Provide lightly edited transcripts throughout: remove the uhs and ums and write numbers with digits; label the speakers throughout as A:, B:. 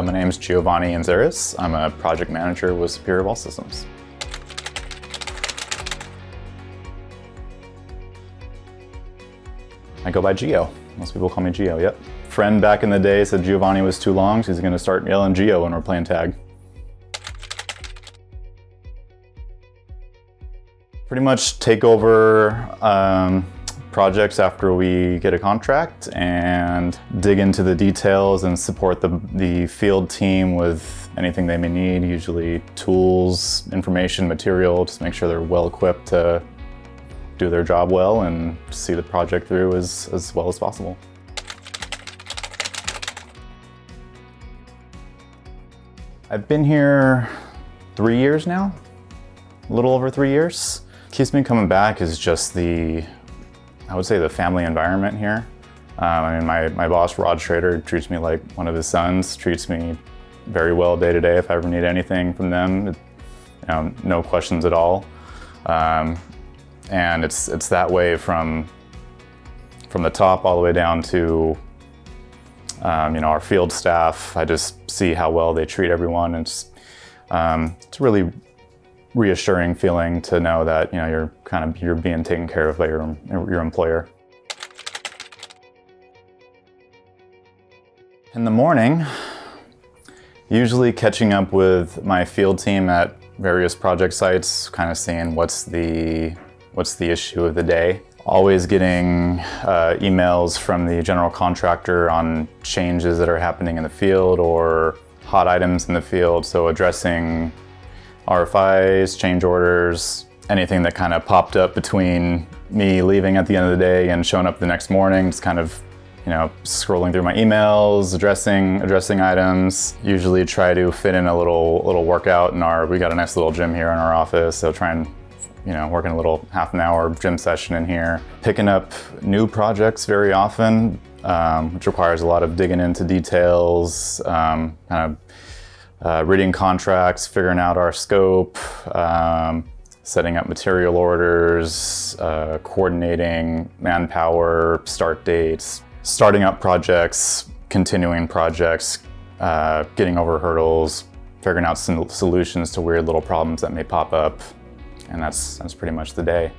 A: My name is Giovanny Anzures. I'm a project manager with Superior Wall Systems. I go by Gio. Most people call me Gio, yep. Friend back in the day said Giovanny was too long, so he's gonna start yelling Gio when we're playing tag. Pretty much take over projects after we get a contract and dig into the details and support the field team with anything they may need, usually tools, information, material, just make sure they're well equipped to do their job well and see the project through as well as possible. I've been here 3 years now, a little over 3 years. Keeps me coming back is just I would say the family environment here. I mean, my boss, Rod Schrader, treats me like one of his sons, treats me very well day to day if I ever need anything from them. No questions at all. And it's that way from the top all the way down to our field staff. I just see how well they treat everyone. It's a really reassuring feeling to know that you're being taken care of by your employer. In the morning, usually catching up with my field team at various project sites, kind of seeing what's the issue of the day. Always getting emails from the general contractor on changes that are happening in the field or hot items in the field, so addressing RFIs, change orders, anything that kind of popped up between me leaving at the end of the day and showing up the next morning, just kind of scrolling through my emails, addressing items. Usually try to fit in a little workout we got a nice little gym here in our office, so try and working a little half an hour gym session in here. Picking up new projects very often, which requires a lot of digging into details, reading contracts, figuring out our scope, setting up material orders, coordinating manpower, start dates, starting up projects, continuing projects, getting over hurdles, figuring out some solutions to weird little problems that may pop up. And that's pretty much the day.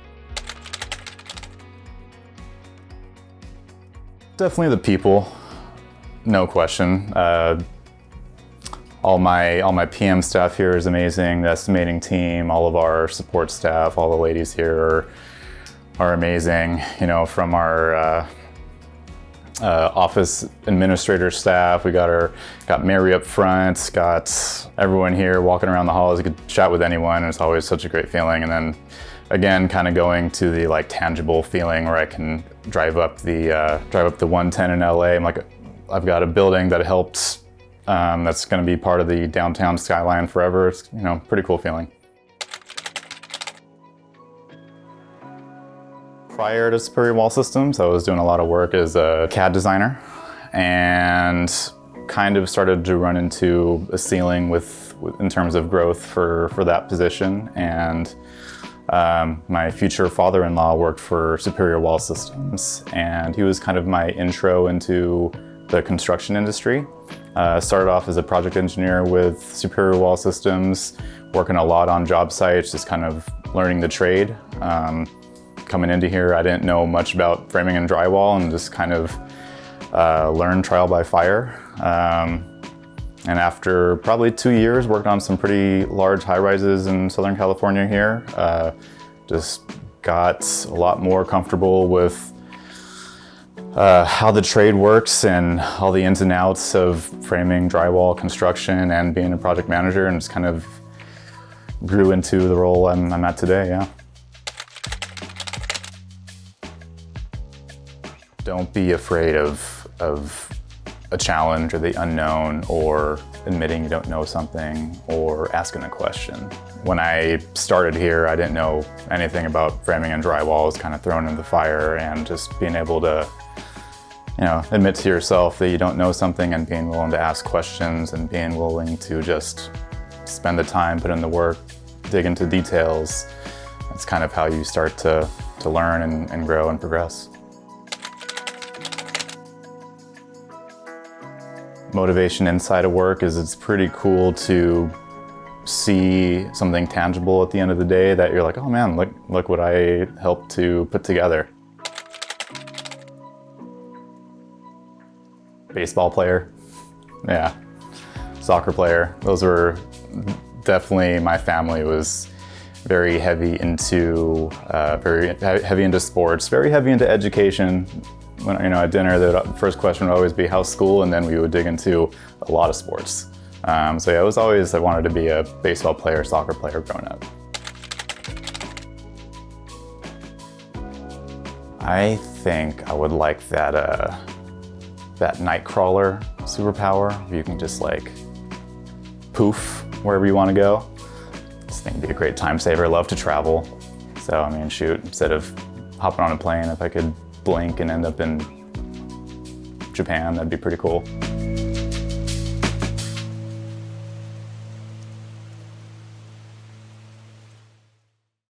A: Definitely the people, no question. All my PM staff here is amazing. The estimating team, all of our support staff, all the ladies here are amazing. From our office administrator staff, we got Mary up front, got everyone here walking around the halls. You could chat with anyone, and it's always such a great feeling. And then again, kind of going to the tangible feeling where I can drive up the 110 in LA. I've got a building that helped. That's going to be part of the downtown skyline forever. It's pretty cool feeling. Prior to Superior Wall Systems, I was doing a lot of work as a CAD designer and kind of started to run into a ceiling in terms of growth for that position. And my future father-in-law worked for Superior Wall Systems, and he was kind of my intro into the construction industry. Started off as a project engineer with Superior Wall Systems, working a lot on job sites, just kind of learning the trade. Coming into here, I didn't know much about framing and drywall and just kind of learned trial by fire. And after probably 2 years, worked on some pretty large high-rises in Southern California here. Just got a lot more comfortable with how the trade works and all the ins and outs of framing, drywall, construction, and being a project manager, and just kind of grew into the role I'm at today, yeah. Don't be afraid of a challenge or the unknown, or admitting you don't know something, or asking a question. When I started here, I didn't know anything about framing and drywall. I was kind of thrown in the fire, and just being able to admit to yourself that you don't know something, and being willing to ask questions, and being willing to just spend the time, put in the work, dig into details. That's kind of how you start to learn and grow and progress. motivation inside of work is it's pretty cool to see something tangible at the end of the day that you're like, oh man, look what I helped to put together. Baseball player, yeah, soccer player. Those were definitely, my family was very heavy into sports, very heavy into education. When at dinner, the first question would always be how's school, and then we would dig into a lot of sports. So yeah, it was always I wanted to be a baseball player, soccer player growing up. I think I would like that Nightcrawler superpower, where you can just like poof wherever you want to go. This thing would be a great time saver. I love to travel. So I mean, shoot, instead of hopping on a plane, if I could blink and end up in Japan, that'd be pretty cool.